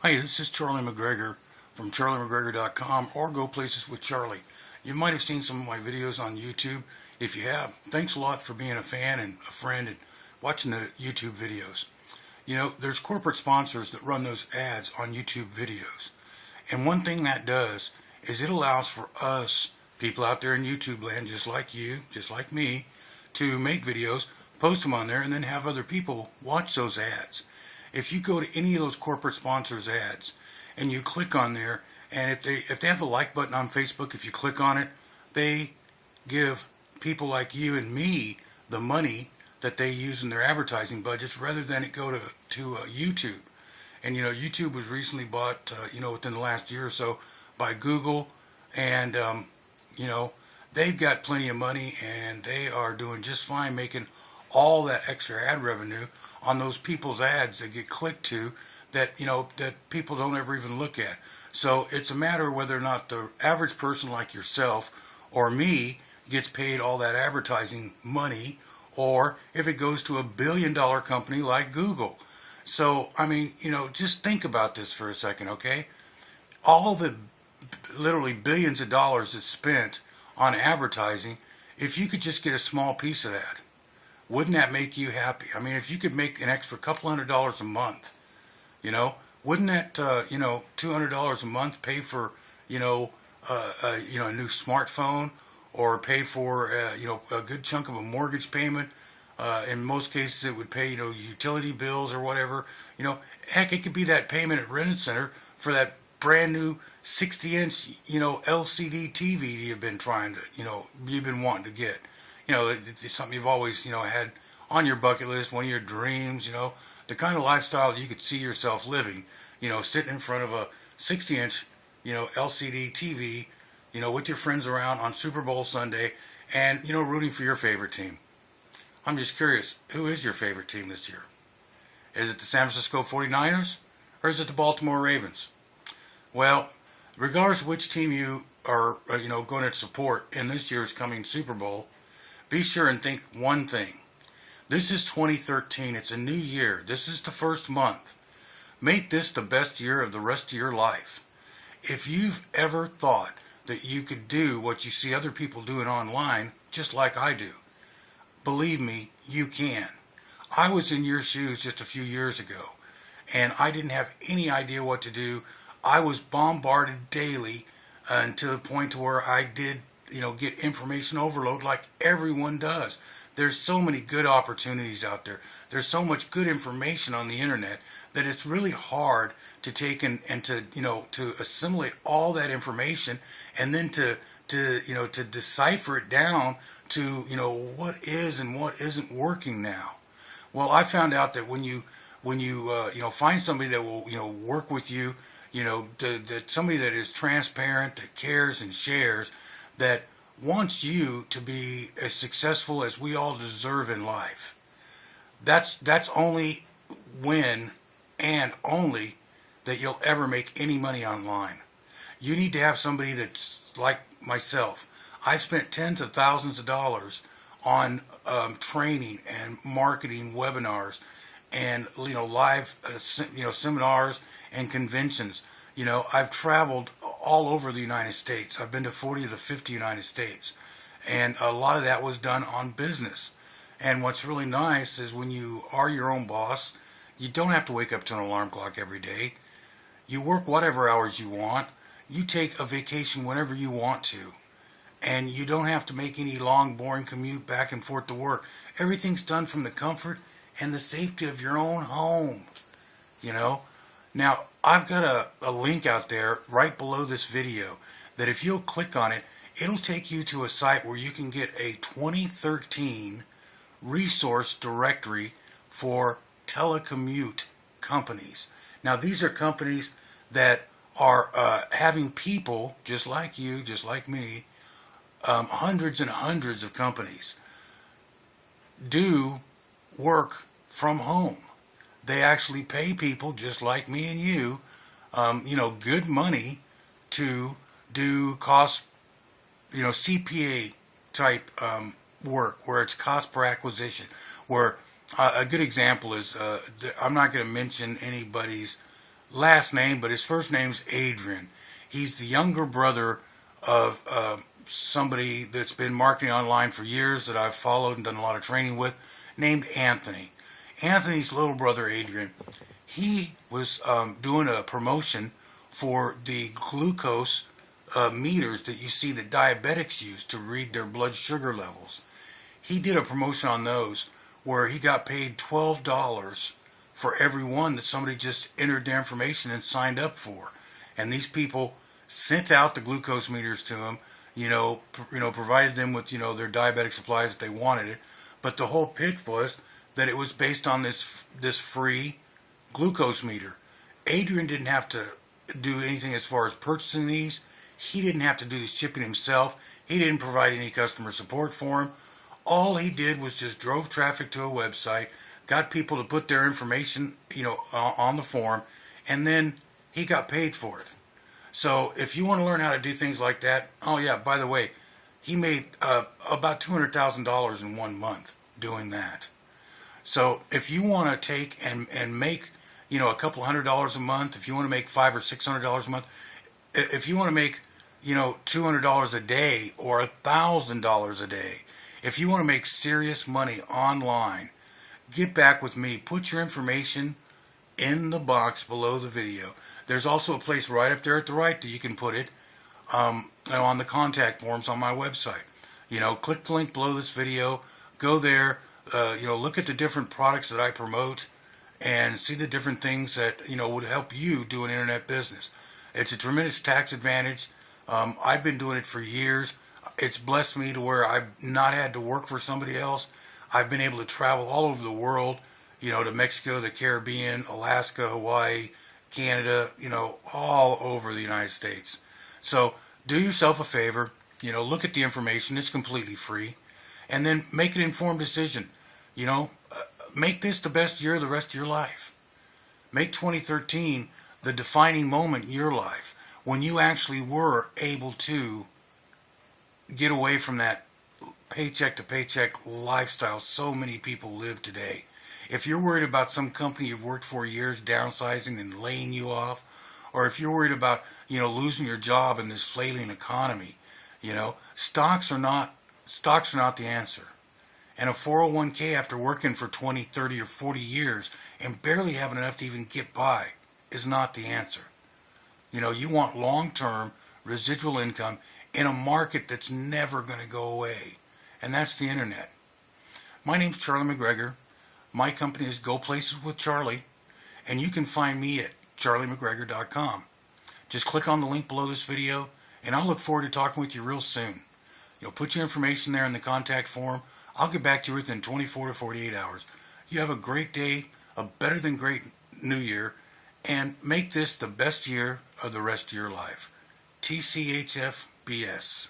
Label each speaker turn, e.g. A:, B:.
A: Hi, this is Charlie McGregor from CharlieMcGregor.com or Go Places with Charlie. You might have seen some of my videos on YouTube. If you have, thanks a lot for being a fan and a friend and watching the YouTube videos. You know, there's corporate sponsors that run those ads on YouTube videos. And one thing that does is it allows for us, people out there in YouTube land, just like you, just like me, to make videos, post them on there, and then have other people watch those ads. If you go to any of those corporate sponsors ads and you click on there, and if they have a like button on Facebook, if you click on it, they give people like you and me the money that they use in their advertising budgets rather than it go to YouTube. And you know, YouTube was recently bought, within the last year or so by Google, and you know, they've got plenty of money and they are doing just fine making all that extra ad revenue on those people's ads that get clicked to that people don't ever even look at. So it's a matter of whether or not the average person like yourself or me gets paid all that advertising money, or if it goes to $1 billion company like Google. So, I mean, just think about this for a second, okay? All the literally billions of dollars that's spent on advertising, if you could just get a small piece of that, wouldn't that make you happy? I mean, if you could make an extra couple $100s a month, wouldn't that, $200 a month pay for, a new smartphone, or pay for, a good chunk of a mortgage payment? In most cases, it would pay, utility bills or whatever. Heck, it could be that payment at Rent-A-Center for that brand new 60-inch, LCD TV you've been trying to, you've been wanting to get. It's something you've always, had on your bucket list, one of your dreams, the kind of lifestyle that you could see yourself living, sitting in front of a 60-inch, LCD TV, with your friends around on Super Bowl Sunday and, rooting for your favorite team. I'm just curious, who is your favorite team this year? Is it the San Francisco 49ers or is it the Baltimore Ravens? Well, regardless of which team you are, going to support in this year's coming Super Bowl, be sure and think one thing. This is 2013. It's a new year. This is the first month. Make this the best year of the rest of your life. If you've ever thought that you could do what you see other people doing online, just like I do, believe me, you can. I was in your shoes just a few years ago, and I didn't have any idea what to do. I was bombarded daily to the point to where I did get information overload like everyone does. There's so many good opportunities out there. There's so much good information on the internet that it's really hard to take and to assimilate all that information and then to decipher it down to what is and what isn't working now. Well, I found out that when you find somebody that will work with you, that somebody that is transparent, that cares and shares, that wants you to be as successful as we all deserve in life. That's only when and only that you'll ever make any money online. You need to have somebody that's like myself. I spent tens of thousands of dollars on training and marketing webinars and live seminars and conventions. I've traveled all over the United States. I've been to 40 of the 50 United States. And a lot of that was done on business. And what's really nice is when you are your own boss, you don't have to wake up to an alarm clock every day. You work whatever hours you want. You take a vacation whenever you want to. And you don't have to make any long, boring commute back and forth to work. Everything's done from the comfort and the safety of your own home. Now, I've got a link out there right below this video that if you'll click on it, it'll take you to a site where you can get a 2013 resource directory for telecommute companies. Now, these are companies that are having people just like you, just like me, hundreds and hundreds of companies do work from home. They actually pay people just like me and you, good money to do cost, CPA type work where it's cost per acquisition. Where a good example is, I'm not going to mention anybody's last name, but his first name's Adrian. He's the younger brother of somebody that's been marketing online for years that I've followed and done a lot of training with, named Anthony. Anthony's little brother, Adrian, he was doing a promotion for the glucose meters that you see that diabetics use to read their blood sugar levels. He did a promotion on those where he got paid $12 for every one that somebody just entered their information and signed up for. And these people sent out the glucose meters to him, provided them with, their diabetic supplies if they wanted it. But the whole pitch was that it was based on this free glucose meter. Adrian didn't have to do anything as far as purchasing these. He didn't have to do the shipping himself. He didn't provide any customer support for him. All he did was just drove traffic to a website, got people to put their information, on the form, and then he got paid for it. So if you want to learn how to do things like that, oh yeah, by the way, he made about $200,000 in 1 month doing that. So if you want to take and make, a couple $100 a month, if you want to make $500 or $600 a month, if you want to make, $200 a day or $1,000 a day, if you want to make serious money online, get back with me. Put your information in the box below the video. There's also a place right up there at the right that you can put it on the contact forms on my website. Click the link below this video. Go there. Look at the different products that I promote and see the different things that would help you do an internet business. It's a tremendous tax advantage. I've been doing it for years. It's blessed me to where I've not had to work for somebody else. I've been able to travel all over the world, to Mexico, the Caribbean, Alaska, Hawaii, Canada, all over the United States. So do yourself a favor, look at the information. It's completely free. And then make an informed decision. Make this the best year of the rest of your life. Make 2013 the defining moment in your life when you actually were able to get away from that paycheck to paycheck lifestyle so many people live today. If you're worried about some company you've worked for years downsizing and laying you off, or if you're worried about, losing your job in this flailing economy, stocks are not the answer. And a 401k after working for 20, 30, or 40 years and barely having enough to even get by is not the answer. You want long-term residual income in a market that's never going to go away. And that's the internet. My name's Charlie McGregor. My company is Go Places with Charlie. And you can find me at charliemcgregor.com. Just click on the link below this video, and I'll look forward to talking with you real soon. Put your information there in the contact form. I'll get back to you within 24 to 48 hours. You have a great day, a better than great new year, and make this the best year of the rest of your life. TCHFBS.